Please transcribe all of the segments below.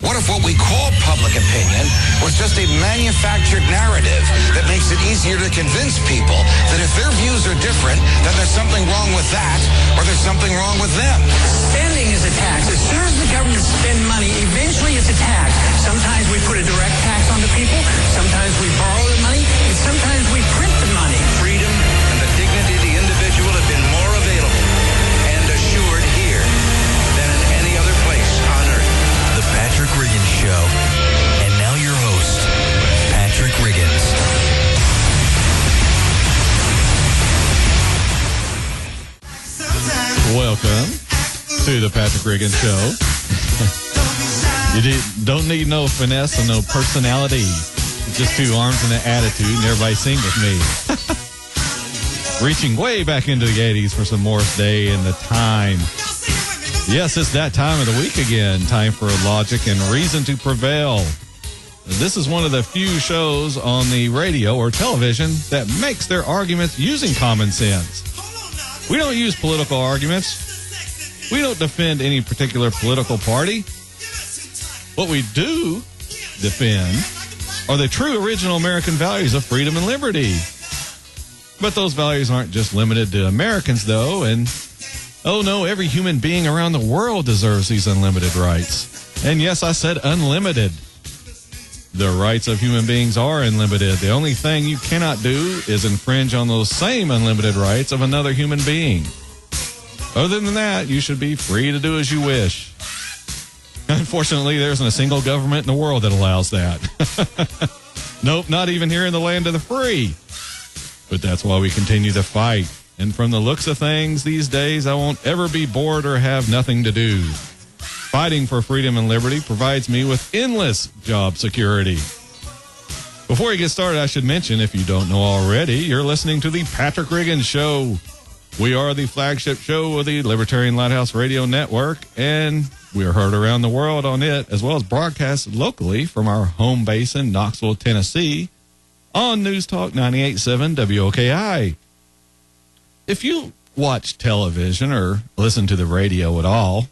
What if what we call public opinion was just a manufactured narrative that makes it easier to convince people that if their views are different, then there's something wrong with that, or there's something wrong with them? Spending is a tax. As soon as the government spends money, eventually it's a tax. Sometimes we put a direct tax on the people, sometimes we borrow the money, and sometimes we print the money. Freedom and the dignity of the individual have been more available and assured here than in any other place on earth. The Patrick Riggins Show. And now your host, Patrick Riggins. Welcome to the Patrick Riggins Show. You don't need no finesse and no personality. Just two arms and an attitude, and everybody sing with me. Reaching way back into the 80s for some Morris Day and the time. Yes, it's that time of the week again. Time for logic and reason to prevail. This is one of the few shows on the radio or television that makes their arguments using common sense. We don't use political arguments. We don't defend any particular political party. What we do defend are the true original American values of freedom and liberty. But those values aren't just limited to Americans, though, and oh no, every human being around the world deserves these unlimited rights. And yes, I said unlimited. The rights of human beings are unlimited. The only thing you cannot do is infringe on those same unlimited rights of another human being. Other than that, you should be free to do as you wish. Unfortunately, there isn't a single government in the world that allows that. Nope, not even here in the land of the free. But that's why we continue to fight. And from the looks of things these days, I won't ever be bored or have nothing to do. Fighting for freedom and liberty provides me with endless job security. Before we get started, I should mention, if you don't know already, you're listening to the Patrick Riggins Show. We are the flagship show of the Libertarian Lighthouse Radio Network, and we are heard around the world on it, as well as broadcast locally from our home base in Knoxville, Tennessee, on News Talk 98.7 WOKI. If you watch television or listen to the radio at all,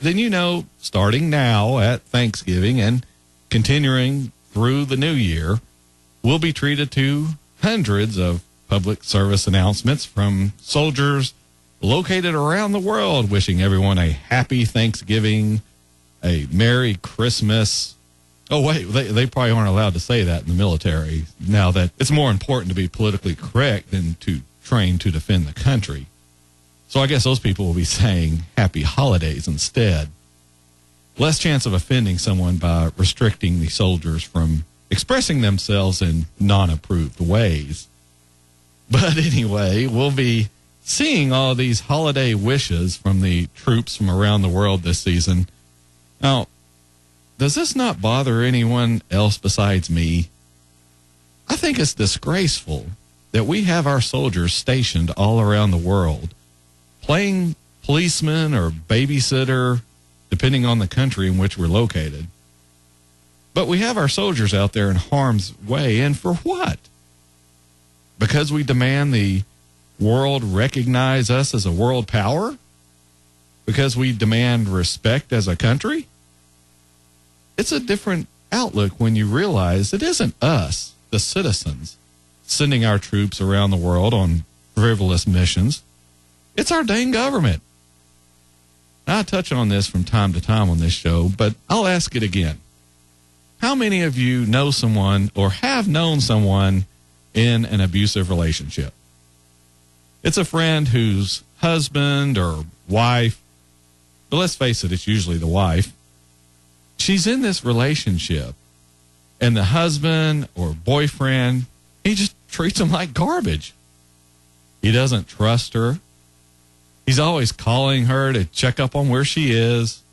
then you know, starting now at Thanksgiving and continuing through the new year, we'll be treated to hundreds of public service announcements from soldiers located around the world, wishing everyone a happy Thanksgiving, a Merry Christmas. Oh, wait, they probably aren't allowed to say that in the military now that it's more important to be politically correct than to train to defend the country. So I guess those people will be saying happy holidays instead. Less chance of offending someone by restricting the soldiers from expressing themselves in non-approved ways. But anyway, we'll be seeing all these holiday wishes from the troops from around the world this season. Now, does this not bother anyone else besides me? I think it's disgraceful that we have our soldiers stationed all around the world, playing policeman or babysitter, depending on the country in which we're located. But we have our soldiers out there in harm's way, and for what? Because we demand the world recognize us as a world power? Because we demand respect as a country? It's a different outlook when you realize it isn't us, the citizens, sending our troops around the world on frivolous missions. It's our dang government. I touch on this from time to time on this show, but I'll ask it again. How many of you know someone or have known someone in an abusive relationship? It's a friend whose husband or wife, but let's face it, it's usually the wife. She's in this relationship, and the husband or boyfriend, he just treats them like garbage. He doesn't trust her. He's always calling her to check up on where she is.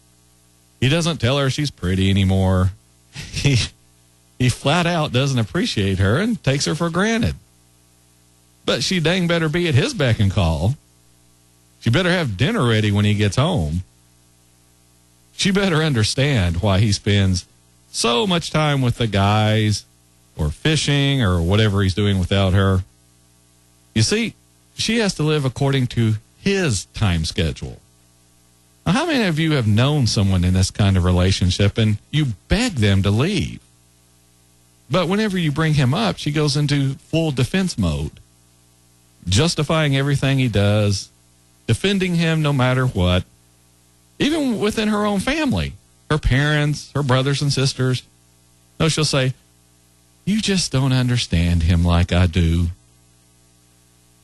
He doesn't tell her she's pretty anymore. He flat out doesn't appreciate her and takes her for granted. But she dang better be at his beck and call. She better have dinner ready when he gets home. She better understand why he spends so much time with the guys or fishing or whatever he's doing without her. You see, she has to live according to his time schedule. Now, how many of you have known someone in this kind of relationship and you beg them to leave? But whenever you bring him up, she goes into full defense mode, justifying everything he does, defending him no matter what, even within her own family, her parents, her brothers and sisters. No, she'll say, you just don't understand him like I do.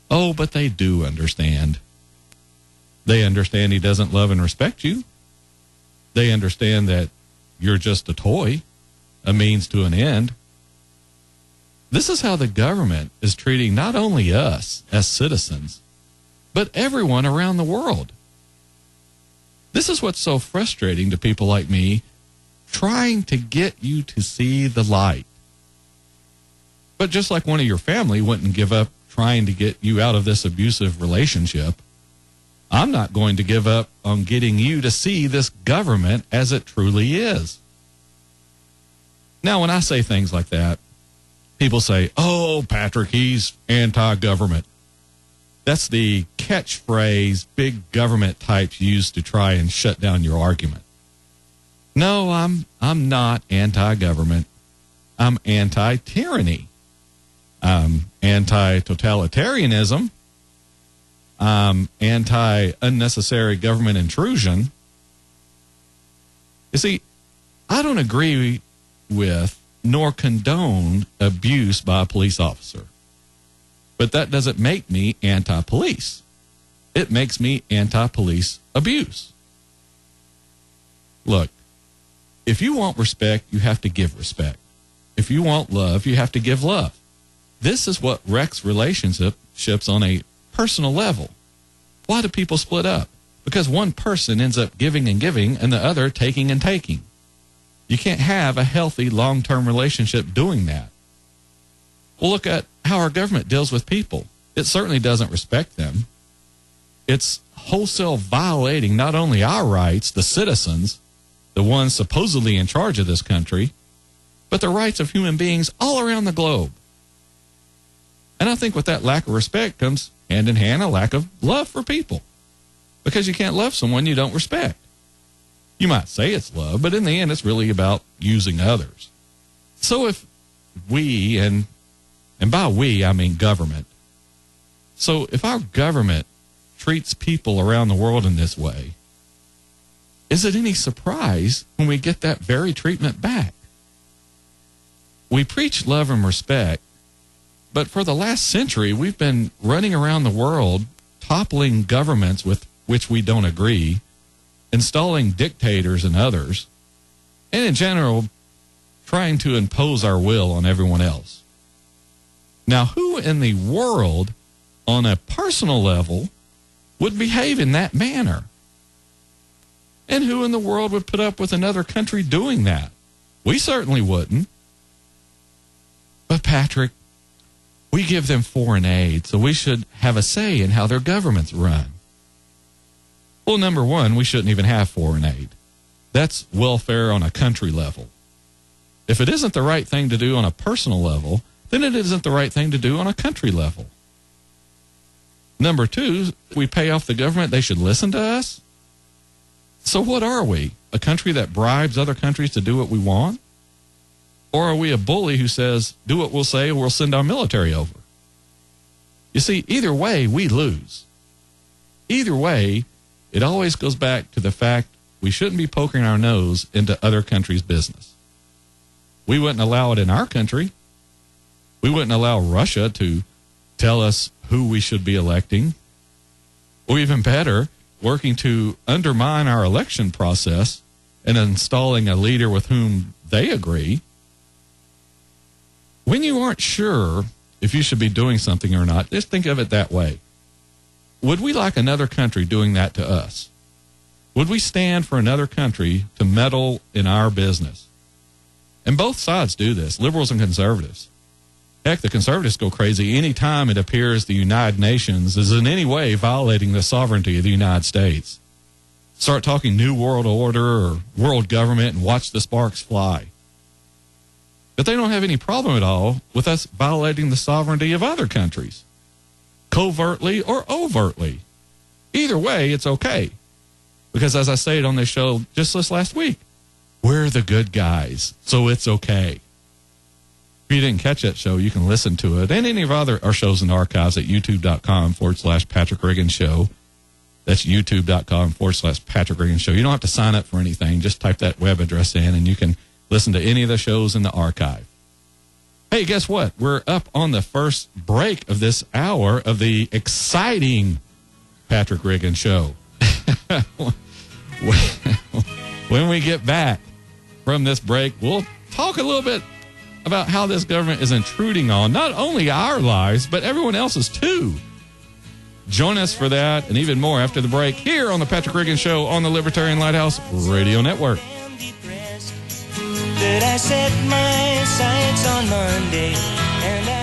Oh, but they do understand. They understand he doesn't love and respect you. They understand that you're just a toy, a means to an end. This is how the government is treating not only us as citizens, but everyone around the world. This is what's so frustrating to people like me, trying to get you to see the light. But just like one of your family wouldn't give up trying to get you out of this abusive relationship, I'm not going to give up on getting you to see this government as it truly is. Now, when I say things like that, people say, oh, Patrick, he's anti-government. That's the catchphrase big government types use to try and shut down your argument. No, I'm not anti-government. I'm anti-tyranny. I'm anti-totalitarianism. I'm anti-unnecessary government intrusion. You see, I don't agree with nor condone abuse by a police officer. But that doesn't make me anti-police. It makes me anti-police abuse. Look, if you want respect, you have to give respect. If you want love, you have to give love. This is what wrecks relationships on a personal level. Why do people split up? Because one person ends up giving and giving and the other taking and taking. You can't have a healthy long-term relationship doing that. Well, look at how our government deals with people. It certainly doesn't respect them. It's wholesale violating not only our rights, the citizens, the ones supposedly in charge of this country, but the rights of human beings all around the globe. And I think with that lack of respect comes hand in hand a lack of love for people. Because you can't love someone you don't respect. You might say it's love, but in the end it's really about using others. So if we, and by we I mean government, so if our government treats people around the world in this way, is it any surprise when we get that very treatment back? We preach love and respect, but for the last century, we've been running around the world, toppling governments with which we don't agree, installing dictators and others, and in general, trying to impose our will on everyone else. Now, who in the world, on a personal level, would behave in that manner? And who in the world would put up with another country doing that? We certainly wouldn't. But Patrick, we give them foreign aid, so we should have a say in how their governments run. Well, number one, we shouldn't even have foreign aid. That's welfare on a country level. If it isn't the right thing to do on a personal level, then it isn't the right thing to do on a country level. Number two, we pay off the government, they should listen to us. So what are we? A country that bribes other countries to do what we want? Or are we a bully who says, do what we'll say, or we'll send our military over? You see, either way, we lose. Either way, it always goes back to the fact we shouldn't be poking our nose into other countries' business. We wouldn't allow it in our country. We wouldn't allow Russia to tell us who we should be electing. Or even better, working to undermine our election process and installing a leader with whom they agree. When you aren't sure if you should be doing something or not, just think of it that way. Would we like another country doing that to us? Would we stand for another country to meddle in our business? And both sides do this, liberals and conservatives. Heck, the conservatives go crazy any time it appears the United Nations is in any way violating the sovereignty of the United States. Start talking New World Order or world government and watch the sparks fly. But they don't have any problem at all with us violating the sovereignty of other countries, covertly or overtly. Either way, it's okay. Because as I said on this show just this last week, we're the good guys, so it's okay. If you didn't catch that show, you can listen to it and any of our shows in the archives at youtube.com/Patrick Riggin Show. That's youtube.com/Patrick Riggin Show. You don't have to sign up for anything. Just type that web address in and you can listen to any of the shows in the archive. Hey, guess what? We're up on the first break of this hour of the exciting Patrick Riggin Show. When we get back from this break, we'll talk a little bit about how this government is intruding on not only our lives, but everyone else's too. Join us for that and even more after the break here on the Patrick Riggin Show on the Libertarian Lighthouse Radio Network. That I set my sights on Monday and I